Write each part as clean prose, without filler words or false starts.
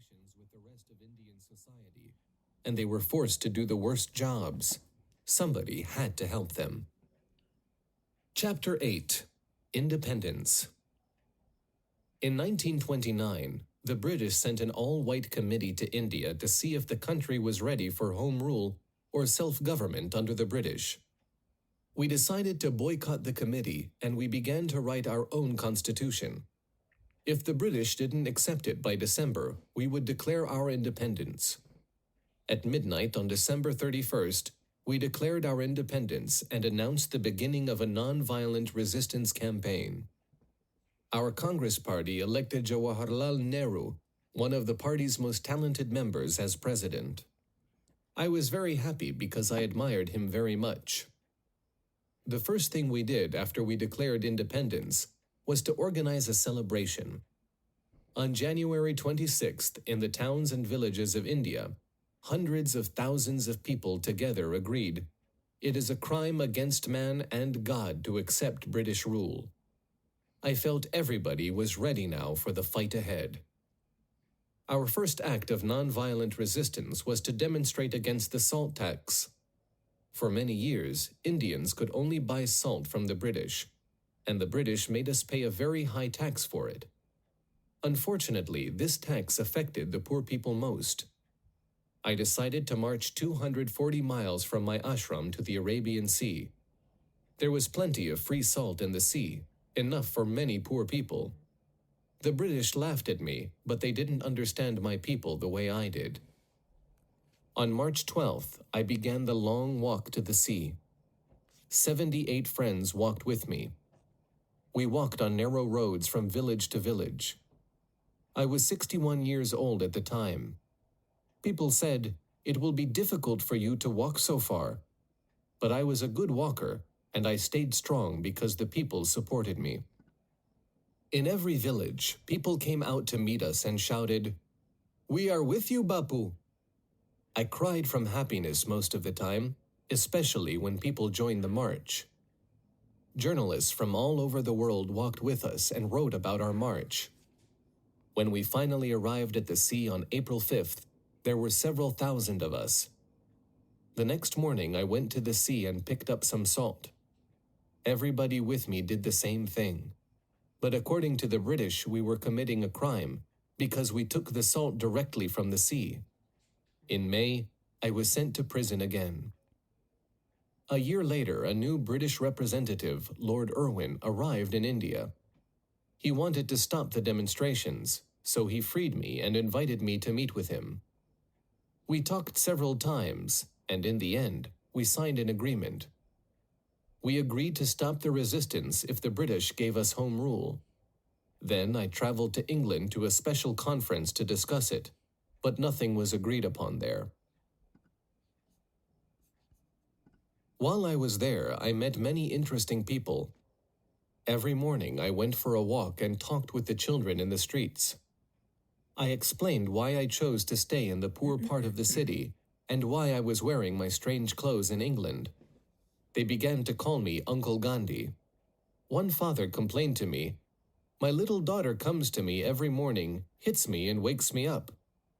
conditions with the rest of Indian society, and they were forced to do the worst jobs. Somebody had to help them. Chapter 8. Independence. In 1929, the British sent an all-white committee to India to see if the country was ready for home rule or self-government under the British. We decided to boycott the committee, and we began to write our own constitution. If the British didn't accept it by December, we would declare our independence. At midnight on December 31st, we declared our independence and announced the beginning of a non-violent resistance campaign. Our Congress party elected Jawaharlal Nehru, one of the party's most talented members, as president. I was very happy because I admired him very much. The first thing we did after we declared independence was to organize a celebration. On January 26th, in the towns and villages of India, hundreds of thousands of people together agreed, "It is a crime against man and God to accept British rule." I felt everybody was ready now for the fight ahead. Our first act of nonviolent resistance was to demonstrate against the salt tax. For many years, Indians could only buy salt from the British, and the British made us pay a very high tax for it. Unfortunately, this tax affected the poor people most. I decided to march 240 miles from my ashram to the Arabian Sea. There was plenty of free salt in the sea, enough for many poor people. The British laughed at me, but they didn't understand my people the way I did. On March 12th, I began the long walk to the sea. 78 friends walked with me. We walked on narrow roads from village to village. I was 61 years old at the time. People said, "It will be difficult for you to walk so far." But I was a good walker, and I stayed strong because the people supported me. In every village, people came out to meet us and shouted, "We are with you, Bapu." I cried from happiness most of the time, especially when people joined the march. Journalists from all over the world walked with us and wrote about our march. When we finally arrived at the sea on April 5th, there were several thousand of us. The next morning I went to the sea and picked up some salt. Everybody with me did the same thing. But according to the British, we were committing a crime because we took the salt directly from the sea. In May, I was sent to prison again. A year later, a new British representative, Lord Irwin, arrived in India. He wanted to stop the demonstrations, so he freed me and invited me to meet with him. We talked several times, and in the end, we signed an agreement. We agreed to stop the resistance if the British gave us home rule. Then I traveled to England to a special conference to discuss it, but nothing was agreed upon there. While I was there, I met many interesting people. Every morning I went for a walk and talked with the children in the streets. I explained why I chose to stay in the poor part of the city and why I was wearing my strange clothes in England. They began to call me Uncle Gandhi. One father complained to me, "My little daughter comes to me every morning, hits me and wakes me up.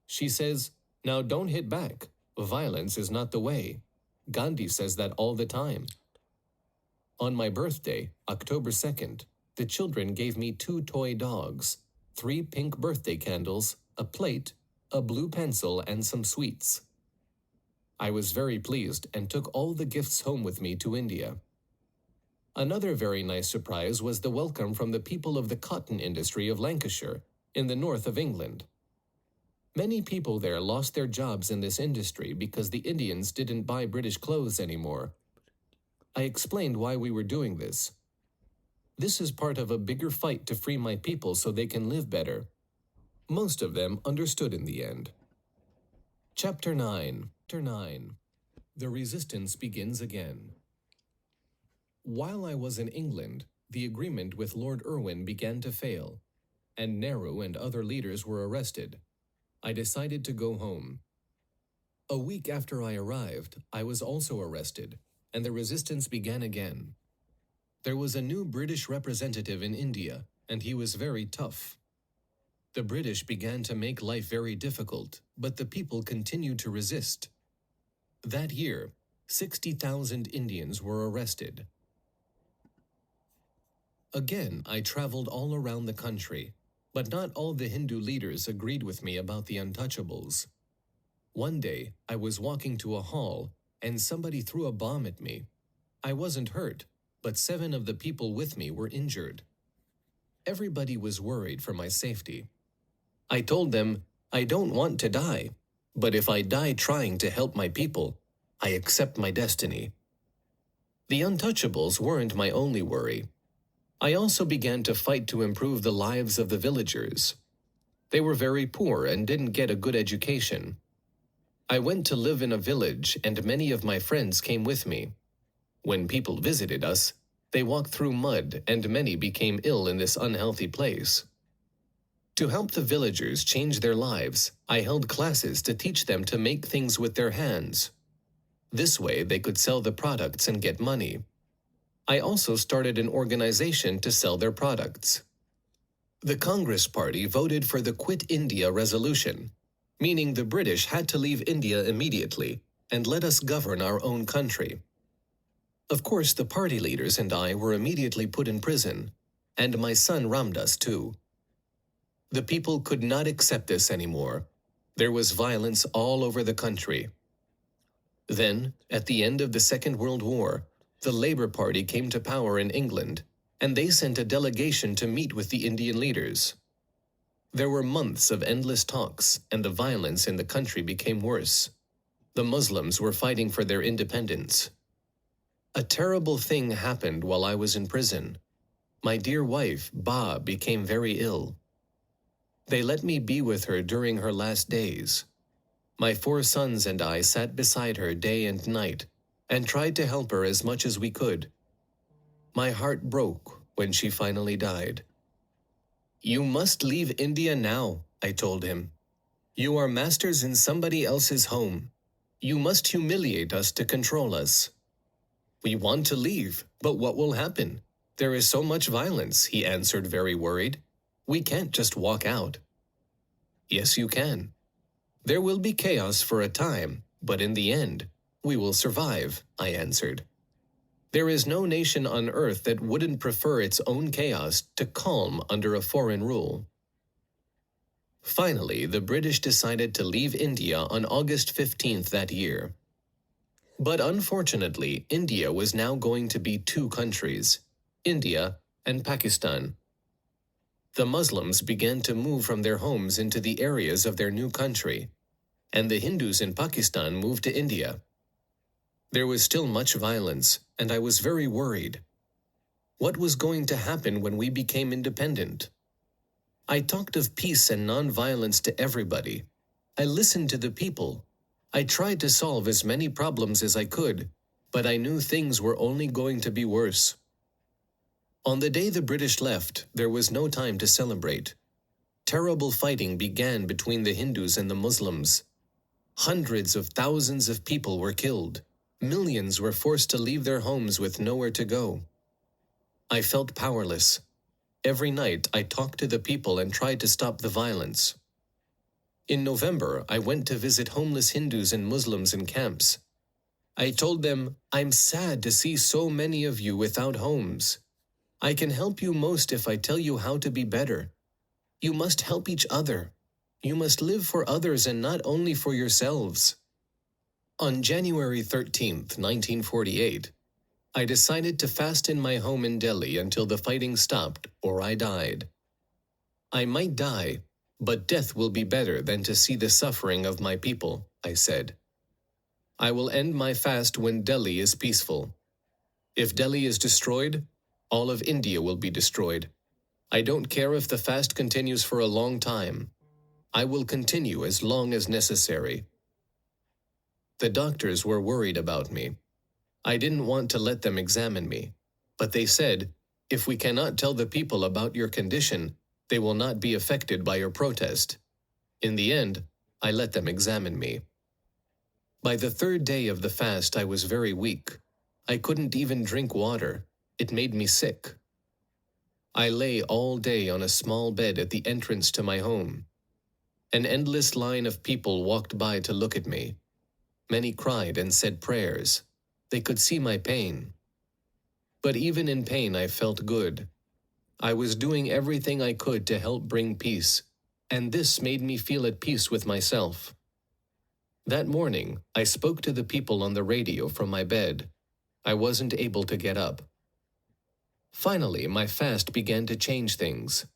She says, 'Now don't hit back. Violence is not the way.' Gandhi says that all the time." On my birthday, October 2nd, the children gave me 2 toy dogs, 3 pink birthday candles, a plate, a blue pencil, and some sweets. I was very pleased and took all the gifts home with me to India. Another very nice surprise was the welcome from the people of the cotton industry of Lancashire, in the north of England. Many people there lost their jobs in this industry because the Indians didn't buy British clothes anymore. I explained why we were doing this. This is part of a bigger fight to free my people so they can live better. Most of them understood in the end. Chapter 9. The resistance begins again. While I was in England, the agreement with Lord Irwin began to fail, and Nehru and other leaders were arrested. I decided to go home. A week after I arrived, I was also arrested, and the resistance began again. There was a new British representative in India, and he was very tough. The British began to make life very difficult, but the people continued to resist. That year, 60,000 Indians were arrested. Again, I traveled all around the country, but not all the Hindu leaders agreed with me about the untouchables. One day, I was walking to a hall, and somebody threw a bomb at me. I wasn't hurt, but 7 of the people with me were injured. Everybody was worried for my safety. I told them, I don't want to die, but if I die trying to help my people, I accept my destiny. The untouchables weren't my only worry. I also began to fight to improve the lives of the villagers. They were very poor and didn't get a good education. I went to live in a village and many of my friends came with me. When people visited us, they walked through mud and many became ill in this unhealthy place. To help the villagers change their lives, I held classes to teach them to make things with their hands. This way they could sell the products and get money. I also started an organization to sell their products. The Congress Party voted for the Quit India resolution, meaning the British had to leave India immediately and let us govern our own country. Of course, the party leaders and I were immediately put in prison, and my son Ramdas too. The people could not accept this anymore. There was violence all over the country. Then, at the end of the Second World War, the Labour Party came to power in England, and they sent a delegation to meet with the Indian leaders. There were months of endless talks, and the violence in the country became worse. The Muslims were fighting for their independence. A terrible thing happened while I was in prison. My dear wife, Ba, became very ill. They let me be with her during her last days. My 4 sons and I sat beside her day and night, and tried to help her as much as we could. My heart broke when she finally died. You must leave India now, I told him. You are masters in somebody else's home. You must humiliate us to control us. We want to leave, but what will happen? There is so much violence, he answered, very worried. We can't just walk out. Yes, you can. There will be chaos for a time, but in the end, we will survive, I answered. There is no nation on earth that wouldn't prefer its own chaos to calm under a foreign rule. Finally, the British decided to leave India on August 15th that year. But unfortunately, India was now going to be 2 countries, India and Pakistan. The Muslims began to move from their homes into the areas of their new country, and the Hindus in Pakistan moved to India. There was still much violence, and I was very worried. What was going to happen when we became independent? I talked of peace and non-violence to everybody. I listened to the people. I tried to solve as many problems as I could, but I knew things were only going to be worse. On the day the British left, there was no time to celebrate. Terrible fighting began between the Hindus and the Muslims. Hundreds of thousands of people were killed. Millions were forced to leave their homes with nowhere to go. I felt powerless. Every night I talked to the people and tried to stop the violence. In November, I went to visit homeless Hindus and Muslims in camps. I told them, I'm sad to see so many of you without homes. I can help you most if I tell you how to be better. You must help each other. You must live for others and not only for yourselves. On January 13th, 1948, I decided to fast in my home in Delhi until the fighting stopped or I died. I might die, but death will be better than to see the suffering of my people, I said. I will end my fast when Delhi is peaceful. If Delhi is destroyed, all of India will be destroyed. I don't care if the fast continues for a long time. I will continue as long as necessary. The doctors were worried about me. I didn't want to let them examine me, but they said, if we cannot tell the people about your condition, they will not be affected by your protest. In the end, I let them examine me. By the 3rd day of the fast, I was very weak. I couldn't even drink water. It made me sick. I lay all day on a small bed at the entrance to my home. An endless line of people walked by to look at me. Many cried and said prayers. They could see my pain. But even in pain, I felt good. I was doing everything I could to help bring peace, and this made me feel at peace with myself. That morning, I spoke to the people on the radio from my bed. I wasn't able to get up. Finally, my fast began to change things.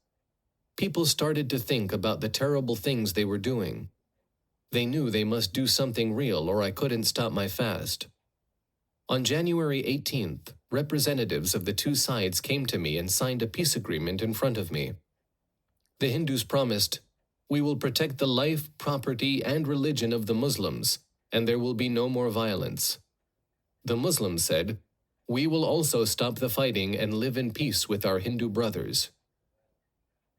People started to think about the terrible things they were doing. They knew they must do something real or I couldn't stop my fast. On January 18th, representatives of the two sides came to me and signed a peace agreement in front of me. The Hindus promised, "We will protect the life, property, and religion of the Muslims, and there will be no more violence." The Muslims said, "We will also stop the fighting and live in peace with our Hindu brothers."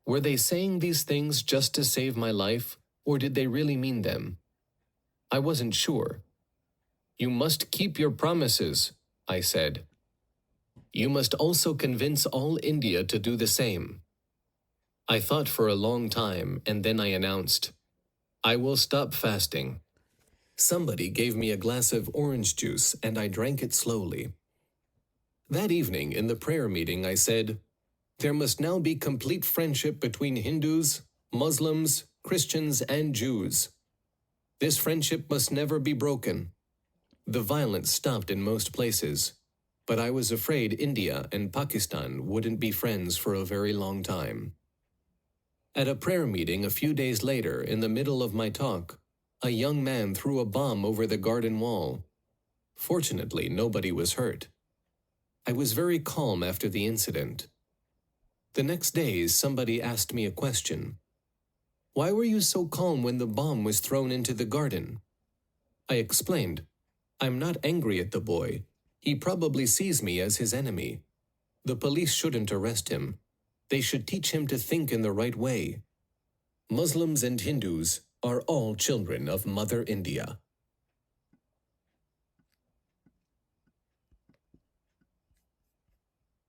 Were they saying these things just to save my life, or did they really mean them? I wasn't sure. "You must keep your promises," I said. "You must also convince all India to do the same." I thought for a long time, and then I announced, "I will stop fasting." Somebody gave me a glass of orange juice, and I drank it slowly. That evening, in the prayer meeting, I said, "There must now be complete friendship between Hindus, Muslims, Christians, and Jews. This friendship must never be broken." The violence stopped in most places, but I was afraid India and Pakistan wouldn't be friends for a very long time. At a prayer meeting a few days later, in the middle of my talk, a young man threw a bomb over the garden wall. Fortunately, nobody was hurt. I was very calm after the incident. The next day, somebody asked me a question. "Why were you so calm when the bomb was thrown into the garden?" I explained, "I'm not angry at the boy. He probably sees me as his enemy. The police shouldn't arrest him. They should teach him to think in the right way. Muslims and Hindus are all children of Mother India."